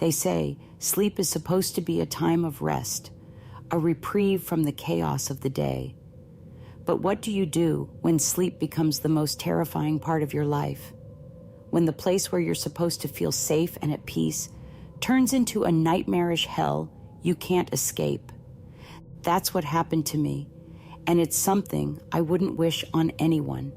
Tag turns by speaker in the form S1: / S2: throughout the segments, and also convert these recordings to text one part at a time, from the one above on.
S1: They say sleep is supposed to be a time of rest, a reprieve from the chaos of the day. But what do you do when sleep becomes the most terrifying part of your life? When the place where you're supposed to feel safe and at peace turns into a nightmarish hell you can't escape. That's what happened to me, and it's something I wouldn't wish on anyone.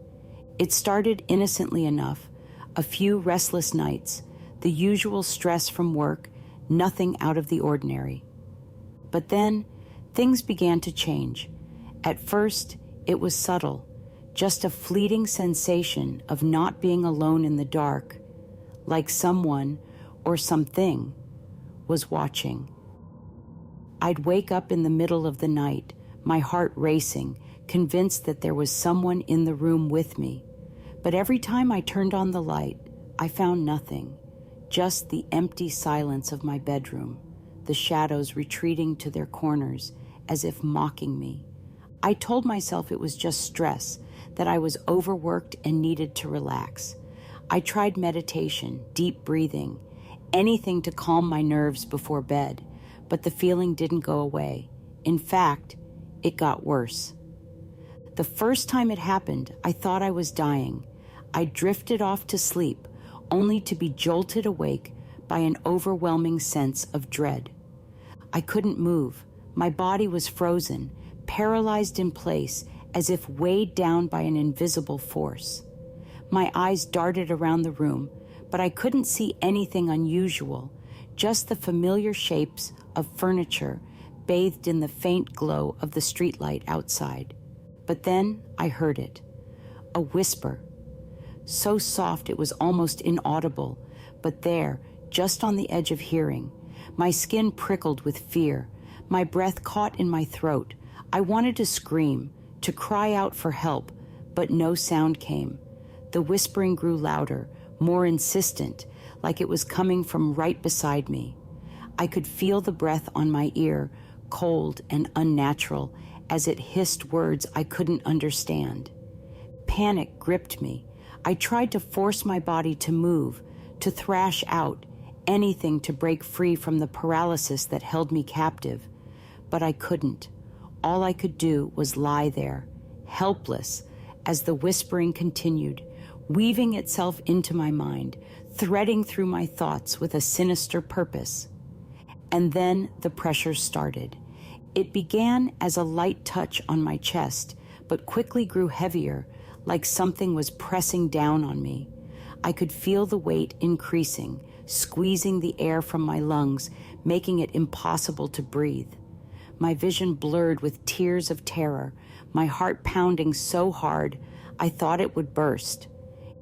S1: It started innocently enough, a few restless nights, the usual stress from work, nothing out of the ordinary. But then, things began to change. At first, it was subtle, just a fleeting sensation of not being alone in the dark, like someone or something was watching. I'd wake up in the middle of the night, my heart racing, convinced that there was someone in the room with me. But every time I turned on the light, I found nothing, just the empty silence of my bedroom, the shadows retreating to their corners as if mocking me. I told myself it was just stress, that I was overworked and needed to relax. I tried meditation, deep breathing, anything to calm my nerves before bed, but the feeling didn't go away. In fact, it got worse. The first time it happened, I thought I was dying. I drifted off to sleep, only to be jolted awake by an overwhelming sense of dread. I couldn't move. My body was frozen, paralyzed in place, as if weighed down by an invisible force. My eyes darted around the room, but I couldn't see anything unusual, just the familiar shapes of furniture bathed in the faint glow of the streetlight outside. But then I heard it, a whisper, so soft it was almost inaudible, but there, just on the edge of hearing. My skin prickled with fear, my breath caught in my throat. I wanted to scream, to cry out for help, but no sound came. The whispering grew louder, more insistent, like it was coming from right beside me. I could feel the breath on my ear, cold and unnatural, as it hissed words I couldn't understand. Panic gripped me. I tried to force my body to move, to thrash out, anything to break free from the paralysis that held me captive. But I couldn't. All I could do was lie there, helpless, as the whispering continued, weaving itself into my mind, threading through my thoughts with a sinister purpose. And then the pressure started. It began as a light touch on my chest, but quickly grew heavier, like something was pressing down on me. I could feel the weight increasing, squeezing the air from my lungs, making it impossible to breathe. My vision blurred with tears of terror, my heart pounding so hard I thought it would burst.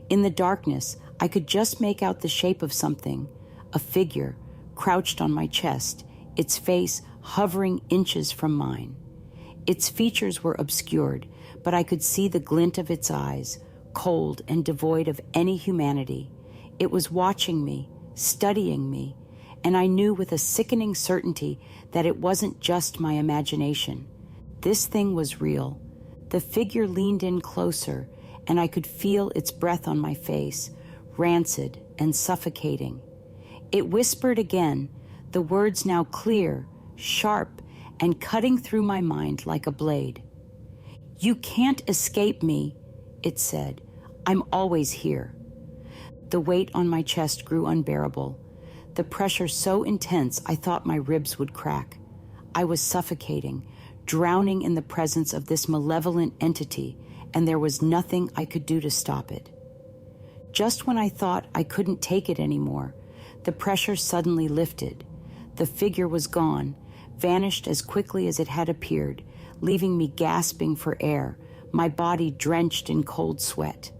S1: In the darkness, I could just make out the shape of something, a figure, crouched on my chest, its face hovering inches from mine. Its features were obscured, but I could see the glint of its eyes, cold and devoid of any humanity. It was watching me, studying me, and I knew with a sickening certainty that it wasn't just my imagination. This thing was real. The figure leaned in closer, and I could feel its breath on my face, rancid and suffocating. It whispered again, the words now clear, sharp, and cutting through my mind like a blade. "You can't escape me," it said. "I'm always here." The weight on my chest grew unbearable, the pressure so intense I thought my ribs would crack. I was suffocating, drowning in the presence of this malevolent entity, and there was nothing I could do to stop it. Just when I thought I couldn't take it anymore, the pressure suddenly lifted. The figure was gone, vanished as quickly as it had appeared, leaving me gasping for air, my body drenched in cold sweat.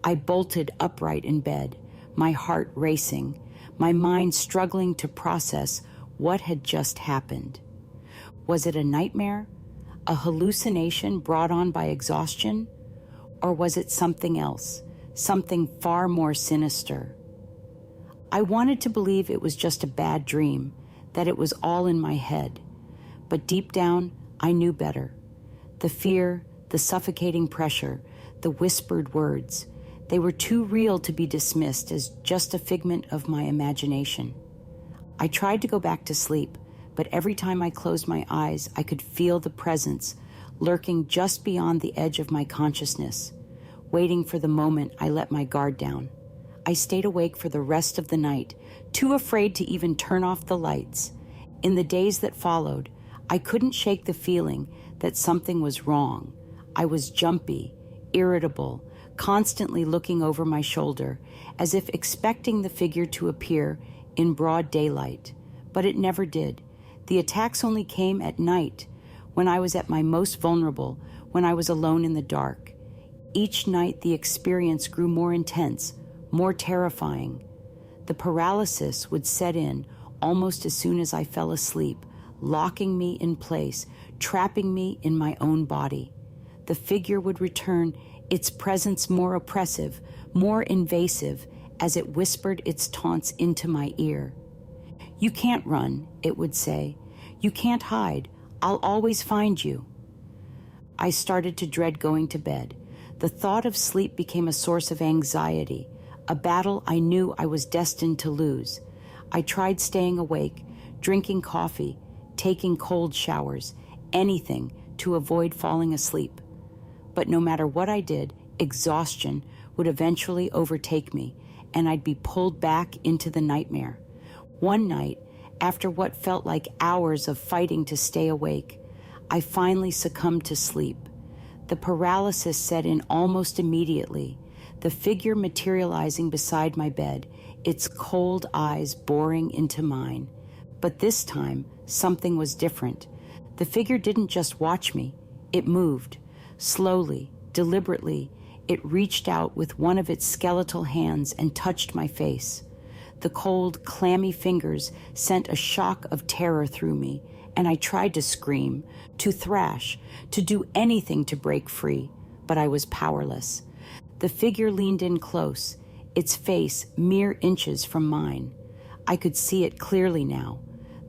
S1: I bolted upright in bed, my heart racing, my mind struggling to process what had just happened. Was it a nightmare? A hallucination brought on by exhaustion? Or was it something else, something far more sinister? I wanted to believe it was just a bad dream, that it was all in my head. But deep down, I knew better. The fear, the suffocating pressure, the whispered words, they were too real to be dismissed as just a figment of my imagination. I tried to go back to sleep, but every time I closed my eyes, I could feel the presence lurking just beyond the edge of my consciousness, waiting for the moment I let my guard down. I stayed awake for the rest of the night, too afraid to even turn off the lights. In the days that followed, I couldn't shake the feeling that something was wrong. I was jumpy, irritable, constantly looking over my shoulder, as if expecting the figure to appear in broad daylight. But it never did. The attacks only came at night, when I was at my most vulnerable, when I was alone in the dark. Each night the experience grew more intense, more terrifying. The paralysis would set in almost as soon as I fell asleep, locking me in place, trapping me in my own body. The figure would return, its presence more oppressive, more invasive, as it whispered its taunts into my ear. "You can't run," it would say. "You can't hide. I'll always find you." I started to dread going to bed. The thought of sleep became a source of anxiety, a battle I knew I was destined to lose. I tried staying awake, drinking coffee, taking cold showers, anything to avoid falling asleep. But no matter what I did, exhaustion would eventually overtake me, and I'd be pulled back into the nightmare. One night, after what felt like hours of fighting to stay awake, I finally succumbed to sleep. The paralysis set in almost immediately, the figure materializing beside my bed, its cold eyes boring into mine. But this time, something was different. The figure didn't just watch me, it moved. Slowly, deliberately, it reached out with one of its skeletal hands and touched my face. The cold, clammy fingers sent a shock of terror through me, and I tried to scream, to thrash, to do anything to break free, but I was powerless. The figure leaned in close, its face mere inches from mine. I could see it clearly now.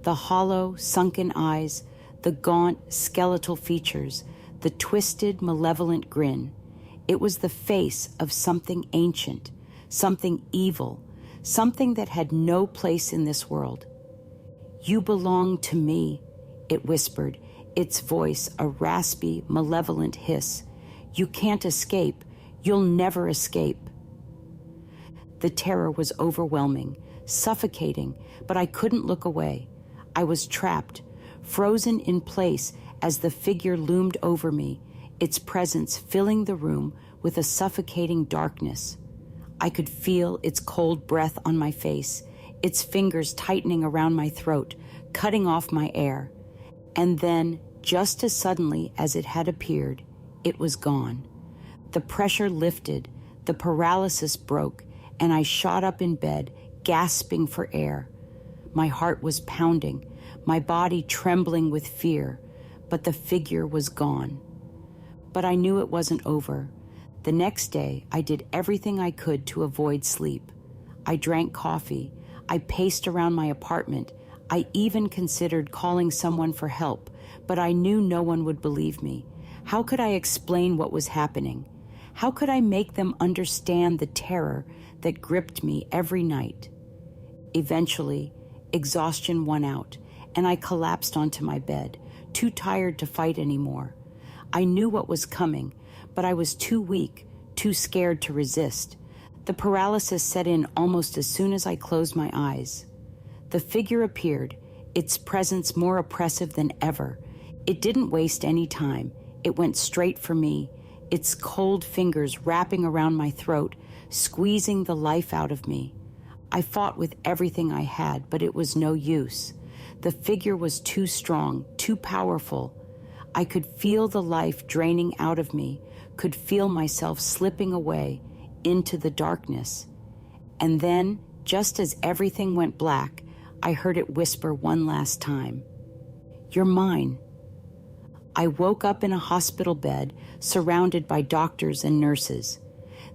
S1: The hollow, sunken eyes, the gaunt, skeletal features, the twisted, malevolent grin. It was the face of something ancient, something evil, something that had no place in this world. "You belong to me," it whispered, its voice a raspy, malevolent hiss. "You can't escape. You'll never escape." The terror was overwhelming, suffocating, but I couldn't look away. I was trapped, frozen in place as the figure loomed over me, its presence filling the room with a suffocating darkness. I could feel its cold breath on my face, its fingers tightening around my throat, cutting off my air. And then, just as suddenly as it had appeared, it was gone. The pressure lifted, the paralysis broke, and I shot up in bed, gasping for air. My heart was pounding, my body trembling with fear, but the figure was gone. But I knew it wasn't over. The next day, I did everything I could to avoid sleep. I drank coffee. I paced around my apartment. I even considered calling someone for help, but I knew no one would believe me. How could I explain what was happening? How could I make them understand the terror that gripped me every night? Eventually, exhaustion won out, and I collapsed onto my bed, too tired to fight anymore. I knew what was coming, but I was too weak, too scared to resist. The paralysis set in almost as soon as I closed my eyes. The figure appeared, its presence more oppressive than ever. It didn't waste any time. It went straight for me, its cold fingers wrapping around my throat, squeezing the life out of me. I fought with everything I had, but it was no use. The figure was too strong, too powerful. I could feel the life draining out of me, could feel myself slipping away into the darkness. And then, just as everything went black, I heard it whisper one last time, "You're mine." I woke up in a hospital bed, surrounded by doctors and nurses.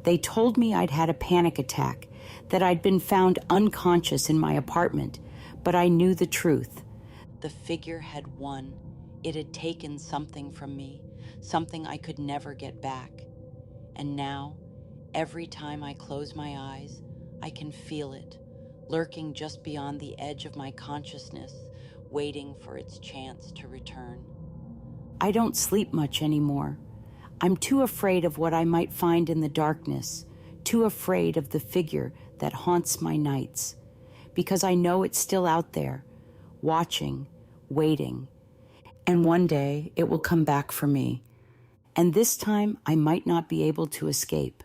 S1: They told me I'd had a panic attack, that I'd been found unconscious in my apartment, but I knew the truth. The figure had won. It had taken something from me, something I could never get back. And now, every time I close my eyes, I can feel it, lurking just beyond the edge of my consciousness, waiting for its chance to return. I don't sleep much anymore. I'm too afraid of what I might find in the darkness, too afraid of the figure that haunts my nights, because I know it's still out there, watching, waiting, and one day it will come back for me. And this time I might not be able to escape.